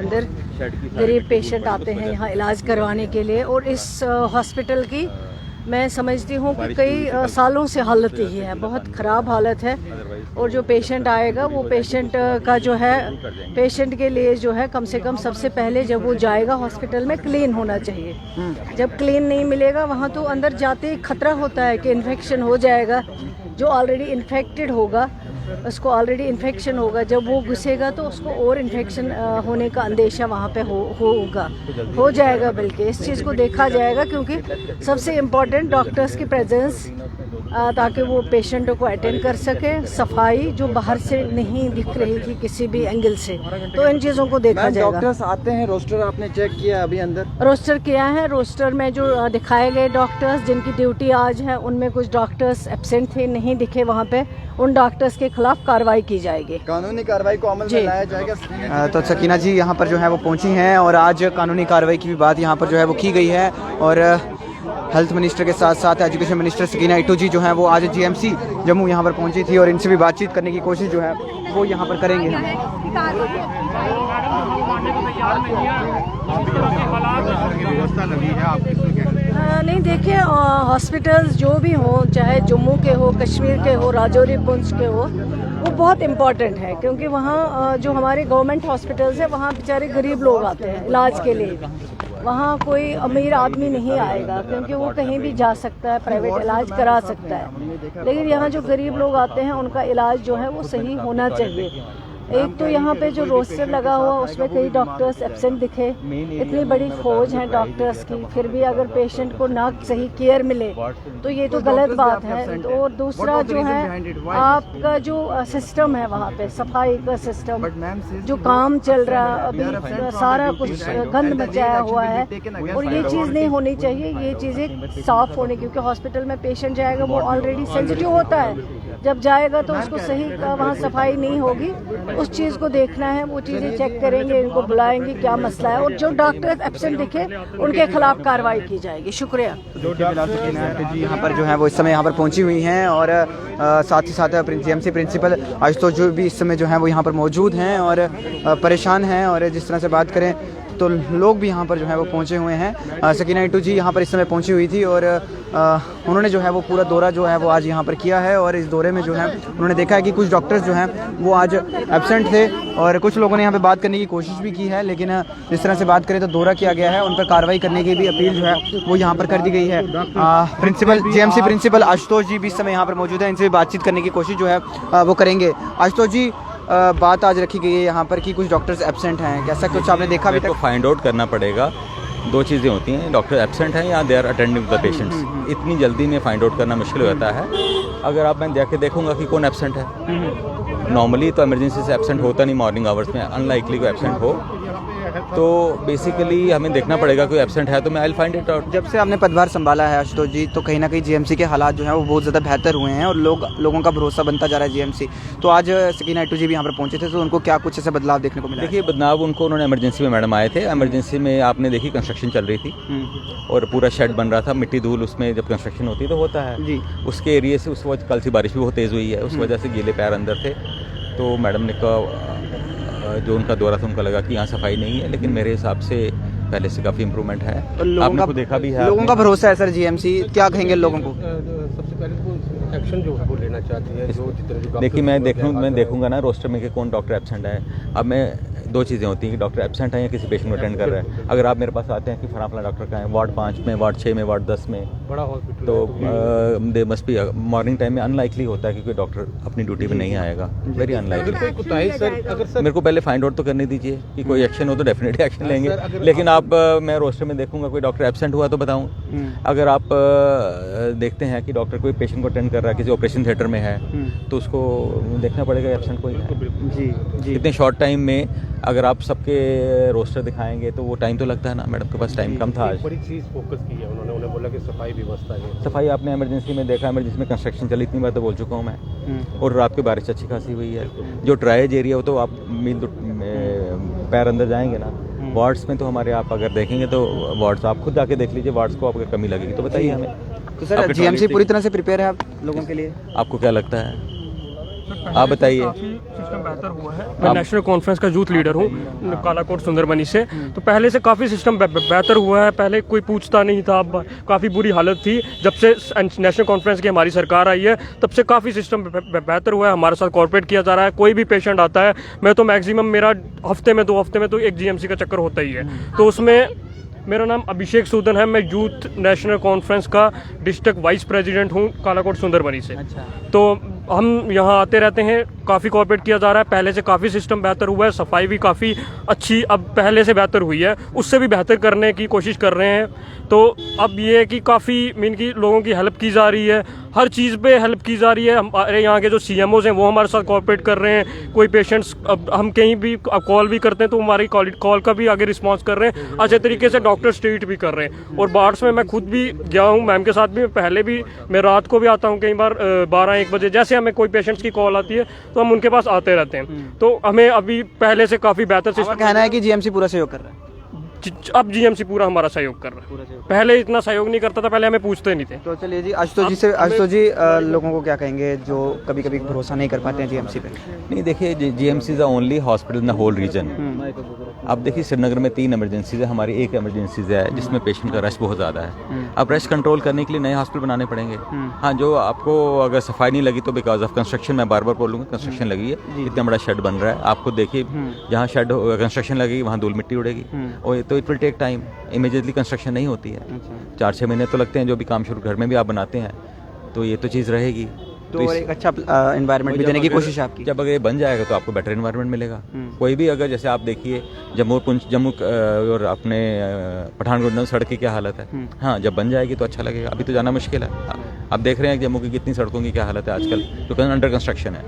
अंदर गरीब पेशेंट आते हैं यहाँ इलाज करवाने के लिए। और इस हॉस्पिटल की मैं समझती हूँ कि कई सालों से हालत यही है, बहुत ख़राब हालत है। और जो पेशेंट आएगा वो पेशेंट का जो है, पेशेंट के लिए जो है कम से कम सबसे पहले जब वो जाएगा हॉस्पिटल में क्लीन होना चाहिए। जब क्लीन नहीं मिलेगा वहाँ तो अंदर जाते ही खतरा होता है कि इन्फेक्शन हो जाएगा। जो ऑलरेडी इन्फेक्टेड होगा उसको ऑलरेडी इन्फेक्शन होगा, जब वो घुसेगा तो उसको और इन्फेक्शन होने का अंदेशा वहाँ पे हो जाएगा। बल्कि इस चीज़ को देखा जाएगा, क्योंकि सबसे इम्पॉर्टेंट डॉक्टर्स की प्रेजेंस, ताकि वो पेशेंटों को अटेंड कर सके। सफाई जो बाहर से नहीं दिख रही थी किसी भी एंगल से, तो इन चीज़ों को देखा जाएगा। डॉक्टर्स आते हैं, रोस्टर आपने चेक किया अभी अंदर? रोस्टर किया है। रोस्टर में जो दिखाए गए डॉक्टर्स जिनकी ड्यूटी आज है, उनमें कुछ डॉक्टर्स एब्सेंट थे, नहीं दिखे वहाँ पे। उन डॉक्टर्स के खिलाफ कार्रवाई की जाएगी, कानूनी कार्रवाई को अमल में लाया जाएगा। तो सकीना जी यहाँ पर जो है वो पहुँची हैं और आज कानूनी कार्रवाई की भी बात यहाँ पर जो है वो की गई है। और हेल्थ मिनिस्टर के साथ साथ एजुकेशन मिनिस्टर सकीना इटू जी जो हैं वो आज जीएमसी जम्मू यहाँ पर पहुँची थी और इनसे भी बातचीत करने की कोशिश जो है वो यहाँ पर करेंगे। नहीं, देखिए हॉस्पिटल्स जो भी हों, चाहे जम्मू के हो, कश्मीर के हो, राजौरी पुंछ के हो, वो बहुत इम्पॉर्टेंट है। क्योंकि वहाँ जो हमारे गवर्नमेंट हॉस्पिटल्स है वहाँ बेचारे गरीब लोग आते हैं इलाज के लिए। वहाँ कोई अमीर आदमी नहीं आएगा, क्योंकि वो कहीं भी जा सकता है, प्राइवेट इलाज करा सकता है। लेकिन यहाँ जो गरीब लोग आते हैं उनका इलाज जो है वो सही होना चाहिए। एक तो यहाँ पे जो रोस्टर लगा हुआ उसमें कई डॉक्टर्स एब्सेंट दिखे। इतनी बड़ी खोज है डॉक्टर्स की, फिर भी अगर पेशेंट को ना सही केयर मिले तो ये तो गलत बात है। और दूसरा जो है आपका जो सिस्टम है वहाँ पे, सफाई का सिस्टम जो काम चल रहा है अभी, सारा कुछ गंद मचाया हुआ है और ये चीज़ नहीं होनी चाहिए। ये चीज़ें साफ होने, क्योंकि हॉस्पिटल में पेशेंट जाएगा वो ऑलरेडी सेंसिटिव होता है, जब जाएगा तो उसको सही वहाँ सफाई नहीं होगी, उस चीज़ को देखना है, वो चीज़ें चेक करेंगे, इनको बुलाएंगे क्या मसला है, और जो डॉक्टर एब्सेंट दिखे उनके खिलाफ कार्रवाई की जाएगी। शुक्रिया। जी यहाँ पर जो है वो इस समय यहाँ पर पहुँची हुई हैं और साथ ही साथ जीएमसी प्रिंसिपल आशुतोष जो भी इस समय जो है वो यहाँ पर मौजूद हैं और परेशान हैं। और जिस तरह से बात करें तो लोग भी यहाँ पर जो है वो पहुँचे हुए हैं। सकीना इटू जी यहाँ पर इस समय पहुँची हुई थी और उन्होंने जो है वो पूरा दौरा जो है वो आज यहाँ पर किया है। और इस दौरे में जो है उन्होंने देखा है कि कुछ डॉक्टर्स जो हैं वो आज एब्सेंट थे और कुछ लोगों ने यहाँ पे बात करने की कोशिश भी की है, लेकिन जिस तरह से बात करें तो दौरा किया गया है, उन पर कार्रवाई करने की भी अपील जो है वो यहाँ पर कर दी गई है। प्रिंसिपल जीएमसी प्रिंसिपल आशुतोष जी भी इस समय यहाँ पर मौजूद है, इनसे भी बातचीत करने की कोशिश जो है वो करेंगे। आशुतोष जी, बात आज रखी गई है यहाँ पर कि कुछ डॉक्टर्स एब्सेंट हैं, कैसा कुछ आपने देखा अभी तक? तो फाइंड आउट करना पड़ेगा। दो चीज़ें होती हैं, डॉक्टर एब्सेंट हैं या they are attending the patients. इतनी जल्दी में फाइंड आउट करना मुश्किल हो जाता है। अगर आप मैं जाके देखूंगा कि कौन एब्सेंट है, नॉर्मली तो इमरजेंसी से एब्सेंट होता नहीं, मॉर्निंग आवर्स में अनलाइकली कोई एब्सेंट हो, तो बेसिकली हमें देखना पड़ेगा कोई एब्सेंट है तो मैं I will find it out. जब से आपने पदभार संभाला है आशुतोष जी, तो कहीं ना कहीं जीएमसी के हालात जो हैं वो बहुत ज़्यादा बेहतर हुए हैं और लोगों का भरोसा बनता जा रहा है जीएमसी। तो आज सकीना इटू जी भी यहाँ पर पहुँचे थे, तो उनको क्या कुछ ऐसे बदलाव देखने को मिला? देखिए, बदलाव उनको उन्होंने इमरजेंसी में मैडम आए थे, इमरजेंसी में आपने देखी कंस्ट्रक्शन चल रही थी और पूरा शेड बन रहा था, मिट्टी धूल उसमें जब कंस्ट्रक्शन होती है तो होता है जी। उसके एरिए से उस वक्त कल से बारिश भी बहुत तेज़ हुई है, उस वजह से गीले पैर अंदर थे। तो मैडम ने कहा, जो उनका दौरा था उनको लगा कि यहाँ सफाई नहीं है, लेकिन मेरे हिसाब से पहले से काफ़ी इम्प्रूवमेंट है। आपने को देखा भी है, लोगों का भरोसा है सर जीएमसी, क्या कहेंगे लोगों को? सबसे पहले तो एक्शन जो है वो लेना चाहती है। जो जितने देखिए, मैं देखूंगा ना रोस्टर में कि कौन डॉक्टर एब्सेंट है। अब मैं दो चीज़ें होती हैं कि डॉक्टर एब्सेंट है या किसी पेशेंट को अटेंड कर रहा है। अगर आप मेरे पास आते हैं कि फला डॉक्टर का है वार्ड 5 में, वार्ड 6 में, वार्ड 10 में, बड़ा हॉस्पिटल, तो they must be morning time में अनलाइकली होता है कि कोई डॉक्टर अपनी ड्यूटी पे नहीं आएगा, वेरी अनलाइकली। मेरे को पहले फाइंड आउट तो करने दीजिए कि कोई एक्शन हो तो डेफिनेटली एक्शन लेंगे, लेकिन आप मैं रोस्टर में देखूंगा कोई डॉक्टर एब्सेंट हुआ तो बताऊं। अगर आप देखते हैं कि डॉक्टर कोई पेशेंट को अटेंड कर रहा है, किसी ऑपरेशन थिएटर में है, तो उसको देखना पड़ेगा एब्सेंट कोई है जी। इतने शॉर्ट टाइम में अगर आप सबके रोस्टर दिखाएंगे तो वो टाइम तो लगता है ना। मैडम के पास टाइम कम था आज। बड़ी चीज़ फोकस की है उन्होंने बोला कि सफाई व्यवस्था है। सफाई आपने इमरजेंसी में देखा, इमरजेंसी में कंस्ट्रक्शन चली, इतनी बार तो बोल चुका हूँ मैं। और रात की बारिश अच्छी खासी हुई है। जो ड्राइज एरिया हो तो आप मील पैर अंदर जाएंगे ना। वार्ड्स में तो हमारे आप अगर देखेंगे तो वार्ड्स आप खुद जाके देख लीजिए, वार्ड्स को अगर कमी लगेगी तो बताइए हमें। तो सर जीएमसी पूरी तरह से प्रिपेयर है आप लोगों के लिए? आपको क्या लगता है? आप बताइए। काफी सिस्टम बेहतर हुआ है। मैं नेशनल कॉन्फ्रेंस का यूथ लीडर हूँ कालाकोट सुंदरबनी से। तो पहले से काफ़ी सिस्टम बेहतर हुआ है। पहले कोई पूछता नहीं था, अब काफ़ी बुरी हालत थी। जब से नेशनल कॉन्फ्रेंस की हमारी सरकार आई है तब से काफ़ी सिस्टम बेहतर हुआ है। हमारे साथ कॉर्पोरेट किया जा रहा है। कोई भी पेशेंट आता है, मैं तो मैक्सिमम मेरा हफ्ते में 2 हफ्ते में तो एक जीएमसी का चक्कर होता ही है। तो उसमें मेरा नाम अभिषेक सूदन है। मैं यूथ नेशनल कॉन्फ्रेंस का डिस्ट्रिक्ट वाइस प्रेसिडेंट हूँ कालाकोट सुंदरबनी से। तो हम यहाँ आते रहते हैं। काफ़ी कॉर्पोरेट किया जा रहा है। पहले से काफ़ी सिस्टम बेहतर हुआ है। सफाई भी काफ़ी अच्छी अब पहले से बेहतर हुई है। उससे भी बेहतर करने की कोशिश कर रहे हैं। तो अब ये है कि काफ़ी मीन की लोगों की हेल्प की जा रही है। हर चीज़ पे हेल्प की जा रही है। हमारे यहाँ के जो CMOs हैं वो हमारे साथ कॉर्पोरेट कर रहे हैं। कोई पेशेंट्स अब हम कहीं भी कॉल भी करते हैं तो हमारी कॉल का भी आगे रिस्पॉन्स कर रहे हैं। अच्छे तरीके से डॉक्टर ट्रीट भी कर रहे हैं। और बार्ड्स में मैं खुद भी गया हूँ, मैम के साथ भी। पहले भी मैं रात को भी आता हूँ, कई बार 12-1 बजे जैसे हमें कोई पेशेंट्स की कॉल आती है तो हम उनके पास आते रहते हैं। तो हमें अभी पहले से काफ़ी बेहतर सिस्टम कहना है कि जीएमसी पूरा सहयोग कर रहा है। अब जीएमसी पूरा हमारा सहयोग कर रहा है। पहले इतना सहयोग नहीं करता था, पहले हमें पूछते नहीं थे। तो चलिए जी, आशुतोष जी लोगों को क्या कहेंगे जो कभी कभी भरोसा नहीं कर पाते हैं जीएमसी पे? नहीं, देखिए GMC is the only hospital in the whole region. अब देखिए श्रीनगर में 3 इमरजेंसीज है, हमारी 1 इमरजेंसीज है जिसमें पेशेंट का रश बहुत ज़्यादा है। अब रश कंट्रोल करने के लिए नए हॉस्पिटल बनाने पड़ेंगे। हाँ, जो आपको अगर सफाई नहीं लगी तो बिकॉज ऑफ कंस्ट्रक्शन, मैं बार बार बोलूँगा, कंस्ट्रक्शन लगी है। इतना बड़ा शेड बन रहा है, आपको देखिए जहाँ शेड कंस्ट्रक्शन लगेगी वहाँ धूल मिट्टी उड़ेगी। और तो it will take time, immediately construction नहीं होती है। 4-6 महीने तो लगते हैं। जो भी काम शुरू घर में भी आप बनाते हैं तो ये तो चीज़ रहेगी। तो एक अच्छा एनवायरनमेंट भी देने की कोशिश है आपकी। जब अगर ये बन जाएगा तो आपको बेटर एनवायरनमेंट मिलेगा। कोई भी अगर जैसे आप देखिए जम्मू और अपने पठानकोट में सड़क की क्या हालत है। हाँ, जब बन जाएगी तो अच्छा लगेगा। अभी तो जाना मुश्किल है। आप देख रहे हैं जम्मू की कितनी सड़कों की क्या हालत है आजकल, जो अंडर कंस्ट्रक्शन है।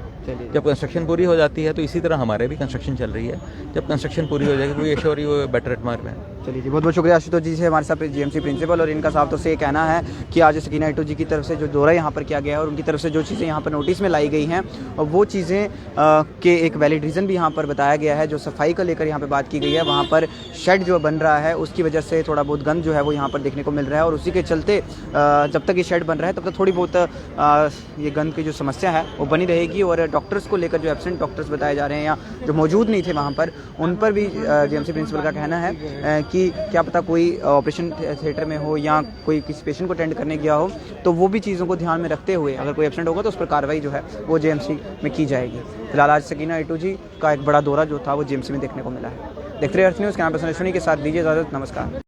जब कंस्ट्रक्शन पूरी हो जाती है तो इसी तरह हमारे भी कंस्ट्रक्शन चल रही है। जब कंस्ट्रक्शन पूरी हो जाएगी वो एश्योर वो बेटर एनवायरनमेंट। चलिए जी, बहुत बहुत शुक्रिया आशुतोष जी से हमारे साथ जीएमसी प्रिंसिपल। और इनका साफ तौर से ये कहना है कि आज सकीना ईटू जी की तरफ से जो दौरा यहाँ पर किया गया है और उनकी तरफ से जो चीज़ें यहाँ पर नोटिस में लाई गई हैं और वो चीज़ें के एक वैलिड रीज़न भी यहाँ पर बताया गया है। जो सफाई को लेकर यहाँ पर बात की गई है, वहाँ पर शेड जो बन रहा है उसकी वजह से थोड़ा बहुत गंद जो है वो यहाँ पर देखने को मिल रहा है। और उसी के चलते जब तक ये शेड बन रहा है तब तक थोड़ी बहुत ये गंद की जो समस्या है वो बनी रहेगी। और डॉक्टर्स को लेकर जो एब्सेंट डॉक्टर्स बताए जा रहे हैं या जो मौजूद नहीं थे वहाँ पर, उन पर भी जीएमसी प्रिंसिपल का कहना है कि क्या पता कोई ऑपरेशन थिएटर में हो या कोई किसी पेशेंट को अटेंड करने गया हो तो वो भी चीज़ों को ध्यान में रखते हुए अगर कोई एब्सेंट होगा तो उस पर कार्रवाई जो है वो जीएमसी में की जाएगी। फिलहाल आज सकीना ईटू जी का एक बड़ा दौरा जो था वो जीएमसी में देखने को मिला है। देखते रहिए अर्थ न्यूज़, कैमरा पर्सन अश्विनी के साथ दीजिए इजाज़त। नमस्कार।